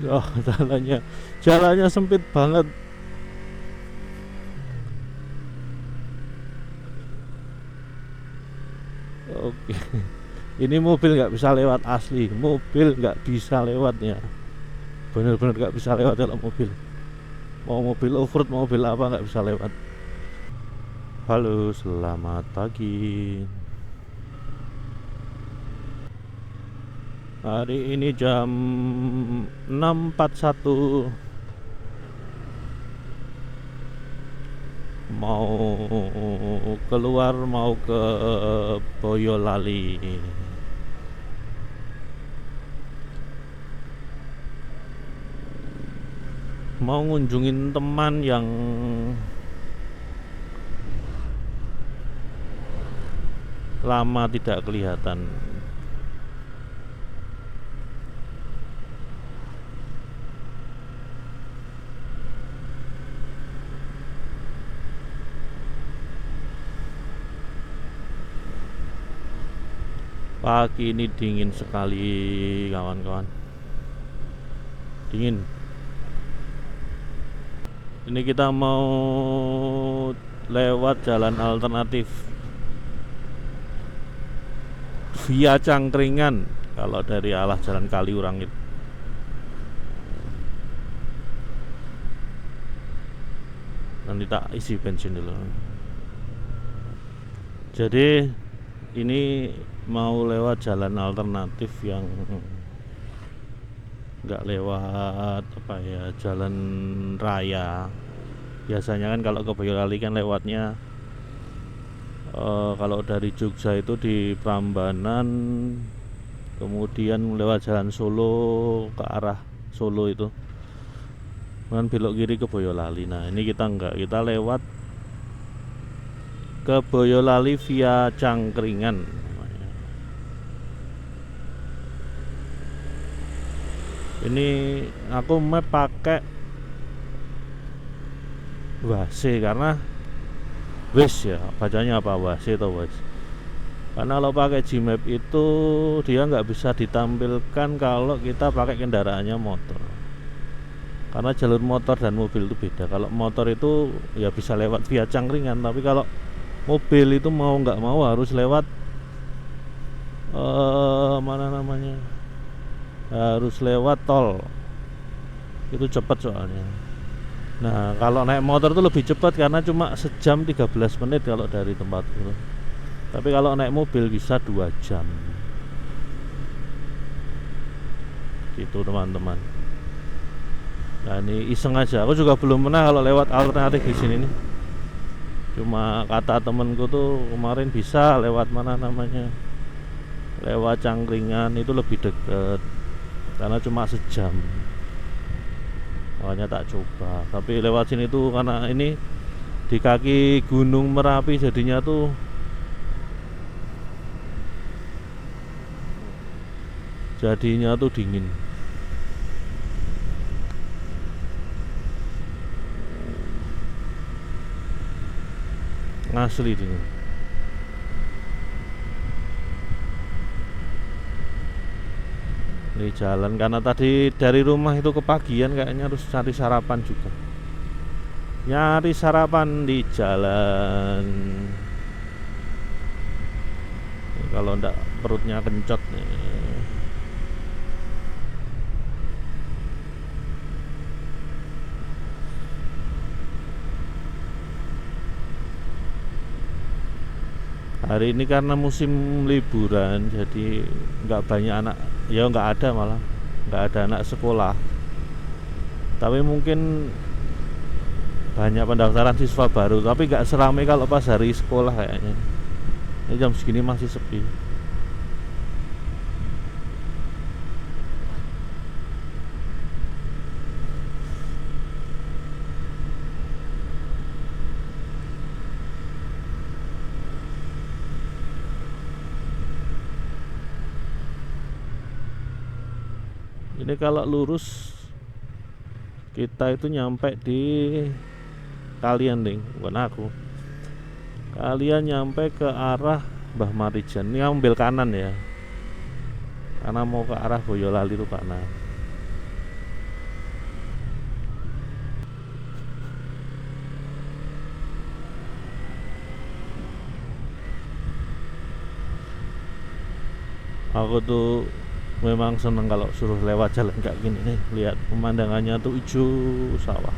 Oh, jalannya sempit banget. Oke, ini mobil nggak bisa lewat, asli mobil nggak bisa lewatnya, bener-bener nggak bisa lewat kalau mobil. Mau mobil off-road, mau mobil apa nggak bisa lewat. Halo, selamat pagi. Hari ini jam 6.41, mau keluar, mau ke Boyolali. Mau ngunjungin teman yang lama tidak kelihatan. Pagi ini dingin sekali, kawan-kawan. Dingin. Ini kita mau lewat jalan alternatif via Cangkringan, kalau dari arah Jalan Kaliurang itu. Nanti tak isi bensin dulu. Jadi ini mau lewat jalan alternatif yang nggak lewat apa ya, jalan raya. Biasanya kan kalau ke Boyolali kan lewatnya kalau dari Jogja itu di Prambanan, kemudian lewat jalan Solo ke arah Solo itu, kemudian belok kiri ke Boyolali. Nah ini kita enggak, kita lewat ke Boyolali via Cangkringan. Ini aku map pakai Wase karena Wes ya, bacanya apa, Wase atau Wes. Karena kalau pakai Gmap itu dia nggak bisa ditampilkan kalau kita pakai kendaraannya motor. Karena jalur motor dan mobil itu beda. Kalau motor itu ya bisa lewat via Cangkringan, tapi kalau mobil itu mau nggak mau harus lewat mana namanya, harus lewat tol. Itu cepat soalnya. Nah kalau naik motor itu lebih cepat karena cuma sejam 13 menit kalau dari tempat itu. Tapi kalau naik mobil bisa 2 jam. Gitu teman-teman. Nah ini iseng aja. Aku juga belum pernah kalau lewat alternatif di sini nih. Cuma kata temenku tuh kemarin bisa lewat mana namanya, lewat Cangkringan itu lebih deket karena cuma sejam. Makanya tak coba. Tapi lewat sini tuh karena ini di kaki Gunung Merapi jadinya tuh dingin. Asli dingin. Ini jalan karena tadi dari rumah itu kepagian, kayaknya harus cari sarapan juga. Nyari sarapan di jalan. Ini kalau ndak perutnya kencot nih. Hari ini karena musim liburan, jadi nggak banyak anak, ya nggak ada, malah nggak ada anak sekolah. Tapi mungkin banyak pendaftaran siswa baru, tapi nggak seramai kalau pas hari sekolah kayaknya. Ini jam segini masih sepi. Ini kalau lurus kita itu nyampe di kalian ding, bukan aku. Kalian nyampe ke arah Mbah Marijan. Ini ambil kanan ya, karena mau ke arah Boyolali itu kanan. Aku tuh memang seneng kalau suruh lewat jalan kayak gini nih, lihat pemandangannya tuh hijau sawah.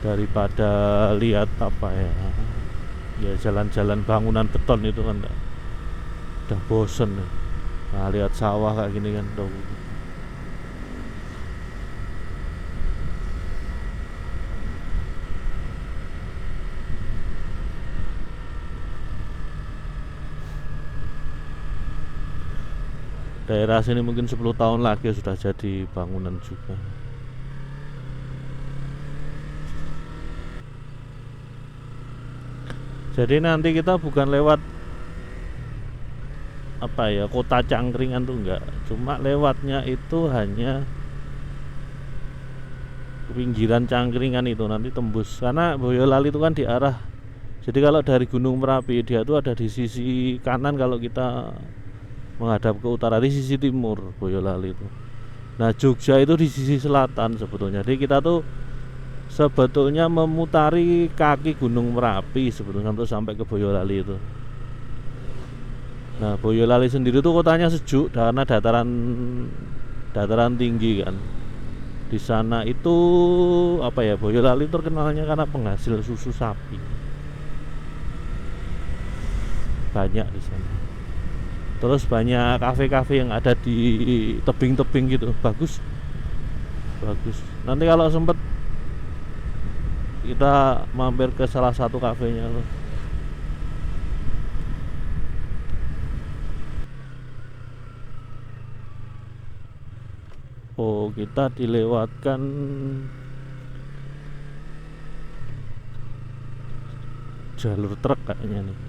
Daripada lihat apa ya, ya jalan-jalan bangunan beton itu kan udah bosen nih. Nah lihat sawah kayak gini kan tuh. Daerah sini mungkin 10 tahun lagi sudah jadi bangunan juga. Jadi nanti kita bukan lewat apa ya, kota Cangkringan tuh enggak, cuma lewatnya itu hanya pinggiran Cangkringan itu, nanti tembus karena Boyolali itu kan di arah, jadi kalau dari Gunung Merapi dia tuh ada di sisi kanan kalau kita menghadap ke utara, di sisi timur Boyolali itu. Nah Jogja itu di sisi selatan sebetulnya, jadi kita tuh sebetulnya memutari kaki Gunung Merapi sebetulnya untuk sampai ke Boyolali itu. Nah Boyolali sendiri tuh kotanya sejuk karena dataran tinggi kan. Di sana itu apa ya, Boyolali terkenalnya karena penghasil susu sapi. Banyak di sana. Terus banyak kafe-kafe yang ada di tebing-tebing gitu, bagus. Nanti kalau sempet kita mampir ke salah satu kafenya loh. Oh kita dilewatkan jalur truk kayaknya nih.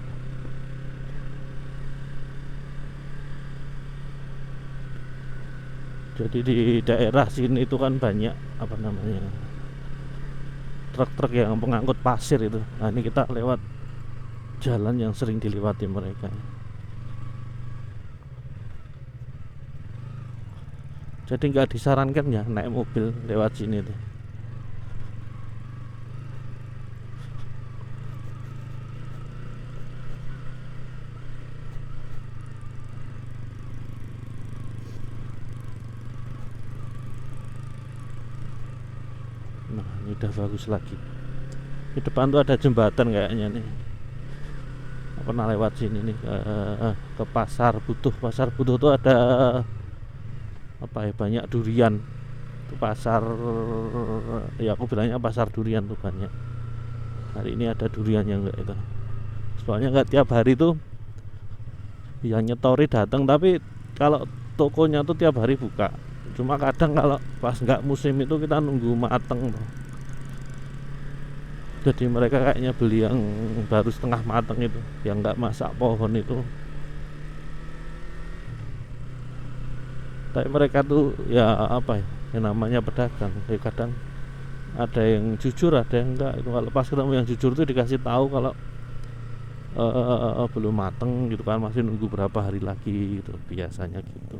Jadi di daerah sini itu kan banyak apa namanya, truk-truk yang pengangkut pasir itu. Nah ini kita lewat jalan yang sering dilewati mereka. Jadi nggak disarankan ya naik mobil lewat sini tuh. Nah ini udah bagus lagi. Di depan tuh ada jembatan kayaknya nih. Pernah lewat sini nih ke Pasar Butuh. Pasar Butuh tuh ada apa ya, banyak durian. Itu pasar, ya aku bilangnya pasar durian tuh banyak. Hari ini ada duriannya enggak itu. Soalnya enggak tiap hari tuh yang nyetori datang, tapi kalau tokonya tuh tiap hari buka. Cuma kadang kalau pas nggak musim itu kita nunggu mateng tuh. Jadi mereka kayaknya beli yang baru setengah mateng itu, yang nggak masak pohon itu. Tapi mereka tuh ya apa ya, yang namanya pedagang. Jadi kadang ada yang jujur, ada yang enggak. Itu kalau pas ketemu yang jujur tuh dikasih tahu kalau belum mateng gitu kan, masih nunggu berapa hari lagi gitu biasanya gitu.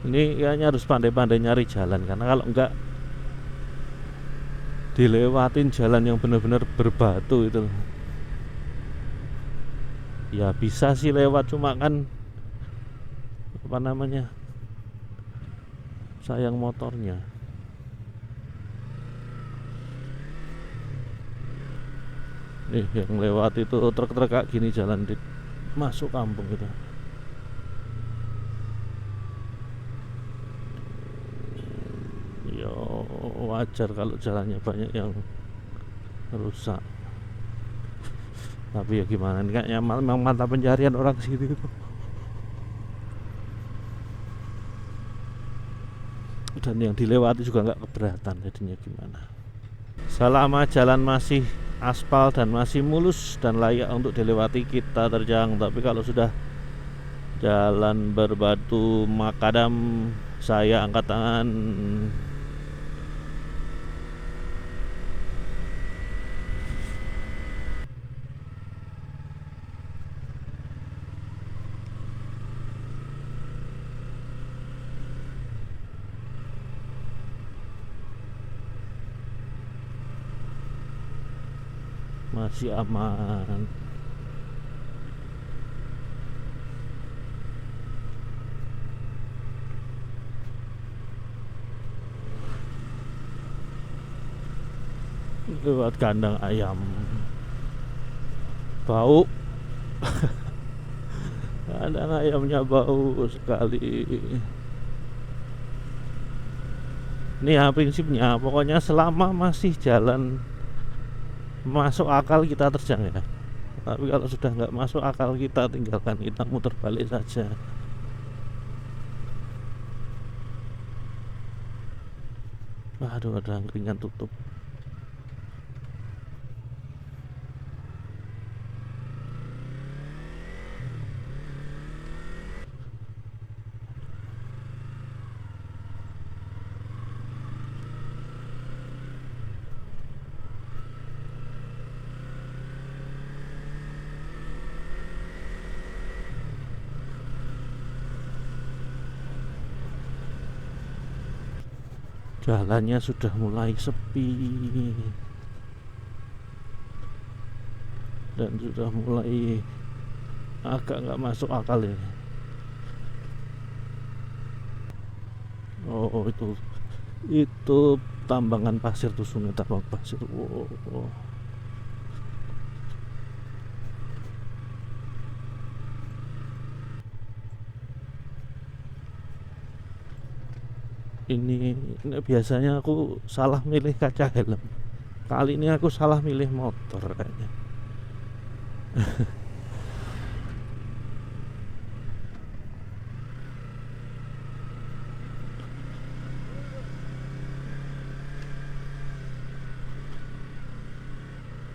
Ini kayaknya harus pandai-pandai nyari jalan, karena kalau enggak dilewatin jalan yang benar-benar berbatu itu ya bisa sih lewat, cuma kan apa namanya, sayang motornya. Nih yang lewat itu truk-truk kayak gini jalan di masuk kampung gitu. Ya wajar kalau jalannya banyak yang rusak, tapi ya gimana, ini kayaknya memang mata pencarian orang situ. Dan yang dilewati juga nggak keberatan, jadinya gimana. Selama jalan masih aspal dan masih mulus dan layak untuk dilewati kita terjang, tapi kalau sudah jalan berbatu makadam saya angkat tangan. masih aman. Lewat kandang ayam, bau. Kandang ayamnya bau sekali. Ini ya prinsipnya, pokoknya selama masih jalan masuk akal kita terjang ya. Tapi kalau sudah nggak masuk akal kita tinggalkan, kita muter balik saja. Aduh, ada angkringan tutup. Jalannya sudah mulai sepi dan sudah mulai agak nggak masuk akal ini. Oh, itu tambangan pasir tuh, sungai tambang pasir. Wow. Ini biasanya aku salah milih kaca helm. Kali ini aku salah milih motor kayaknya.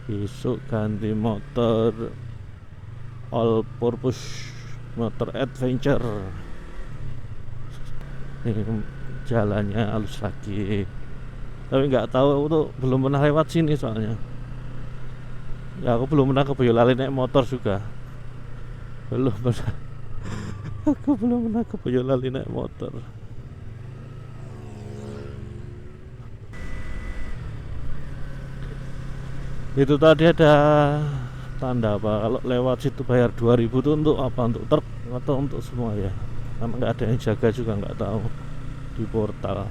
Besok ganti motor all purpose, motor adventure. Ini jalannya halus lagi, tapi nggak tahu, aku tuh belum pernah lewat sini soalnya. Ya aku belum pernah ke Boyolali naik motor juga, belum pernah. Aku belum pernah ke Boyolali naik motor. Itu tadi ada tanda apa, kalau lewat situ bayar 2000 tuh untuk apa, untuk truk atau untuk semua ya, karena nggak ada yang jaga juga, nggak tahu di portal.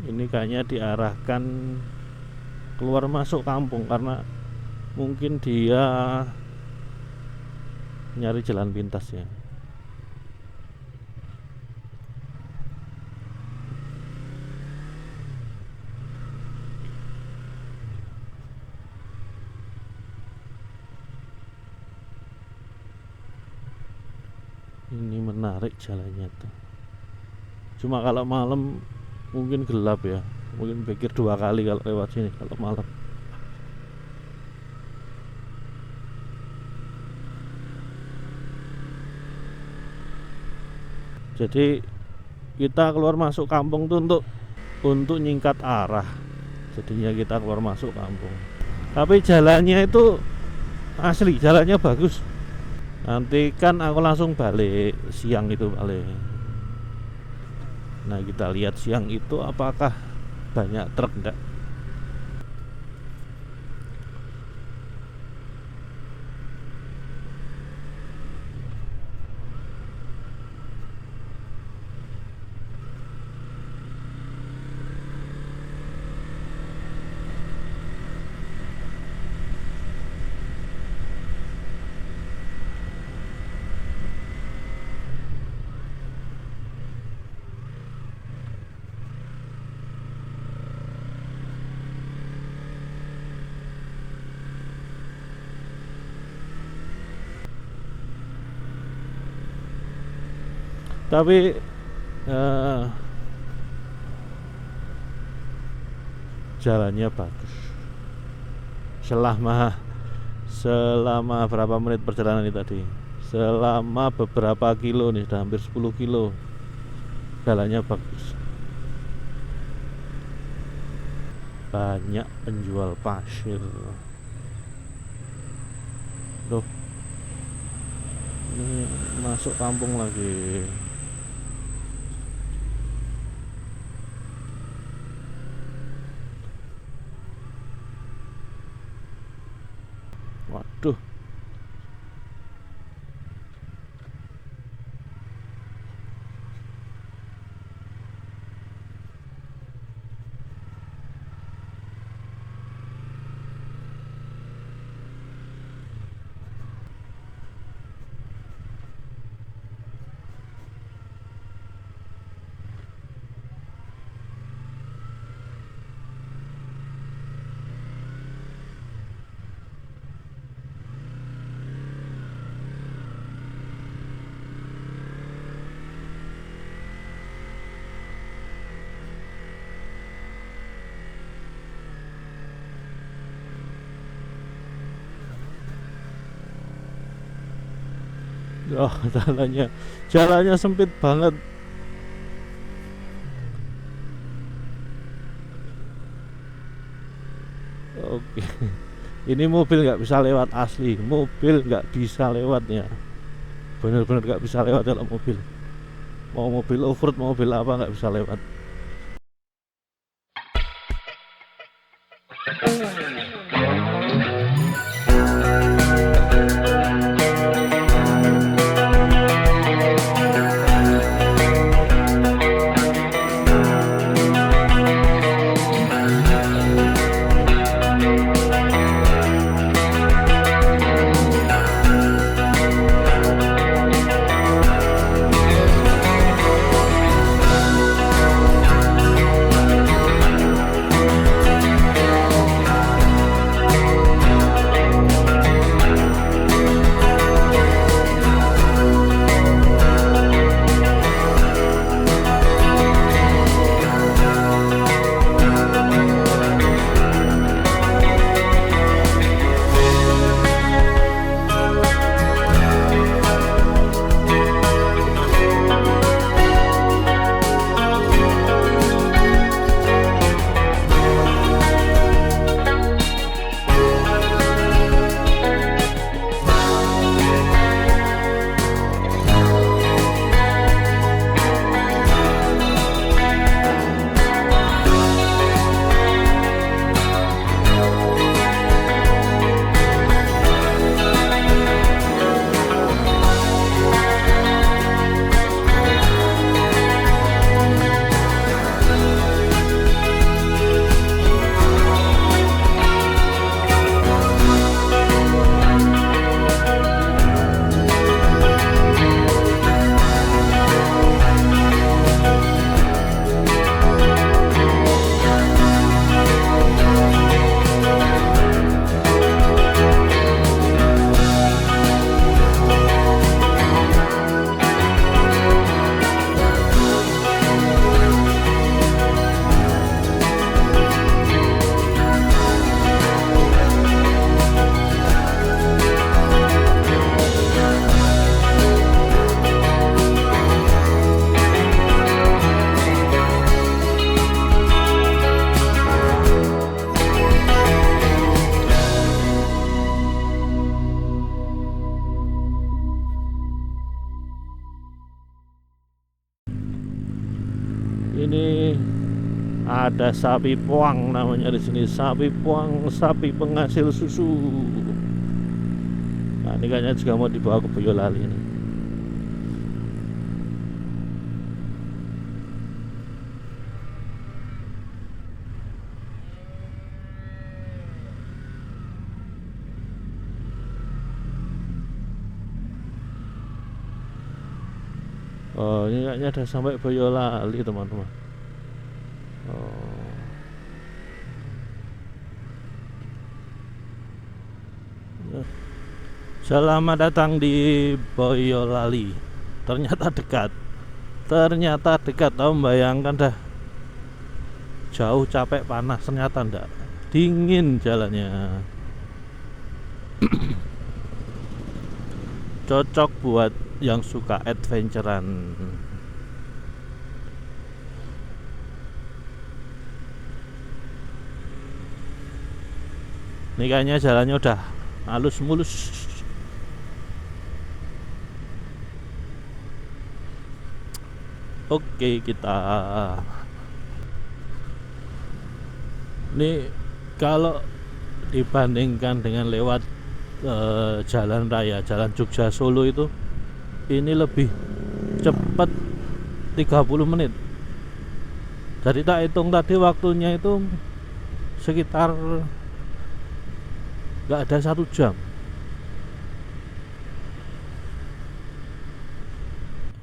Ini kayaknya diarahkan keluar masuk kampung karena mungkin dia nyari jalan pintas ya. Ini menarik jalannya tuh. Cuma kalau malam mungkin gelap ya, mungkin pikir 2 kali kalau lewat sini kalau malam. Jadi kita keluar masuk kampung tuh untuk nyingkat arah, jadinya kita keluar masuk kampung. Tapi jalannya itu asli, jalannya bagus. Nanti kan aku langsung balik siang itu balik. Nah kita lihat siang itu apakah banyak truk enggak. Tapi jalannya bagus. Selama berapa menit perjalanan ini tadi? Selama beberapa kilo nih, sudah hampir 10 kilo. Jalannya bagus. Banyak penjual pasir. Loh, ini masuk kampung lagi. Waduh. Oh, jalannya sempit banget. Oke. Ini mobil nggak bisa lewat, asli mobil nggak bisa lewatnya, bener-bener nggak bisa lewat kalau mobil. Mau mobil off-road, mau mobil apa, nggak bisa lewat. Ini ada sapi puang namanya di sini, sapi puang, sapi penghasil susu. Nah, ini kayaknya juga mau dibawa ke Boyolali ini. Oh, ini kayaknya udah sampai Boyolali, teman-teman. Oh. Selamat datang di Boyolali. Ternyata dekat. Ternyata dekat. Tahu, bayangkan dah. Jauh, capek, panas, ternyata enggak. Dingin jalannya. Cocok buat yang suka adventurean. Ini kayaknya jalannya udah halus mulus. Oke, kita ini kalau dibandingkan dengan lewat jalan raya, jalan Jogja Solo itu ini lebih cepat 30 menit. Jadi tak hitung tadi waktunya itu sekitar nggak ada 1 jam.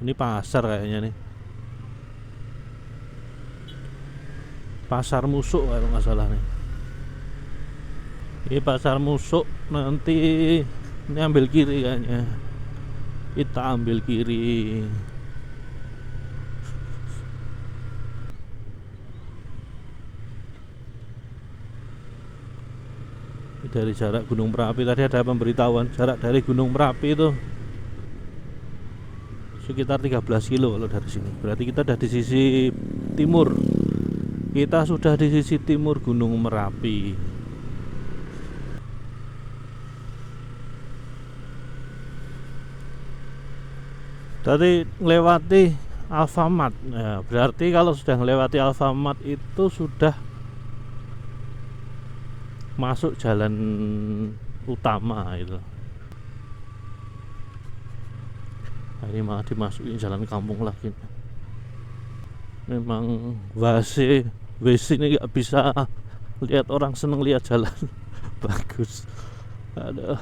Ini pasar kayaknya nih, pasar Musuk kalau nggak salah nih. Ini pasar Musuk, nanti ini ambil kiri kayaknya. Kita ambil kiri. Dari jarak Gunung Merapi tadi ada pemberitahuan jarak dari Gunung Merapi itu sekitar 13 kilo kalau dari sini. Berarti kita sudah di sisi timur. Kita sudah di sisi timur Gunung Merapi. Tadi melewati Alfamart. Ya, berarti kalau sudah melewati Alfamart itu sudah masuk jalan utama itu. Nah, ini malah dimasukin jalan kampung lagi. Memang WC ini nggak bisa lihat orang seneng lihat jalan. Bagus. Aduh.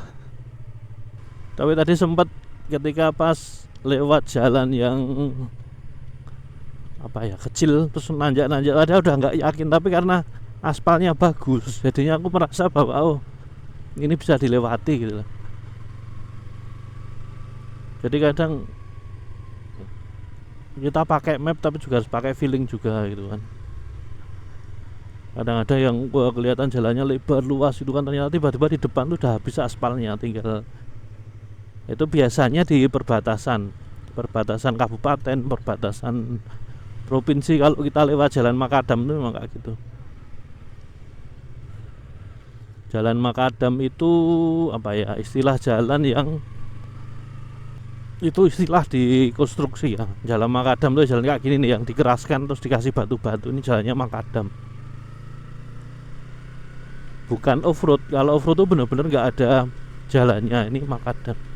Tapi tadi sempat ketika pas lewat jalan yang apa ya, kecil terus nanjak-nanjak, ada udah nggak yakin, tapi karena aspalnya bagus jadinya aku merasa bahwa oh ini bisa dilewati gitu. Jadi kadang kita pakai map tapi juga harus pakai feeling juga gitu kan. Kadang ada yang kelihatan jalannya lebar luas itu kan, ternyata tiba-tiba di depan tuh udah habis aspalnya, tinggal itu biasanya di perbatasan kabupaten, perbatasan provinsi. Kalau kita lewat jalan Makadam itu memang kayak gitu. Jalan Makadam itu apa ya, istilah jalan yang itu istilah di konstruksi ya. Jalan Makadam itu jalan kayak gini nih, yang dikeraskan terus dikasih batu-batu, ini jalannya Makadam. Bukan off-road. Kalau off-road itu benar-benar nggak ada jalannya, ini Makadam.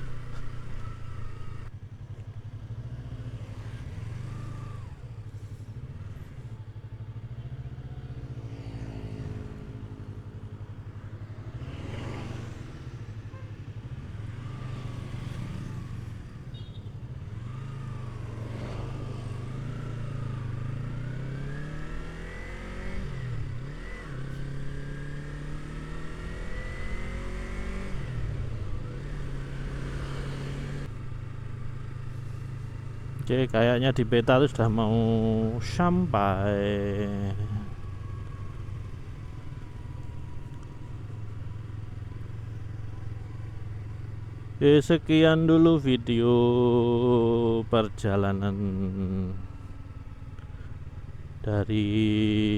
Oke, kayaknya di peta itu sudah mau sampai. Oke, sekian dulu video perjalanan dari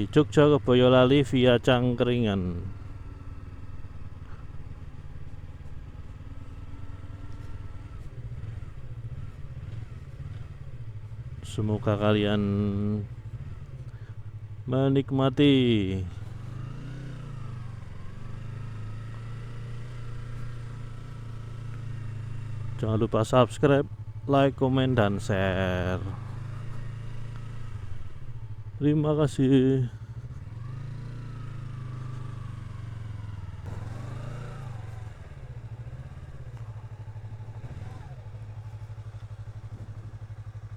Jogja ke Boyolali via Cangkringan. Semoga kalian menikmati. Jangan lupa subscribe, like, komen, dan share. Terima kasih.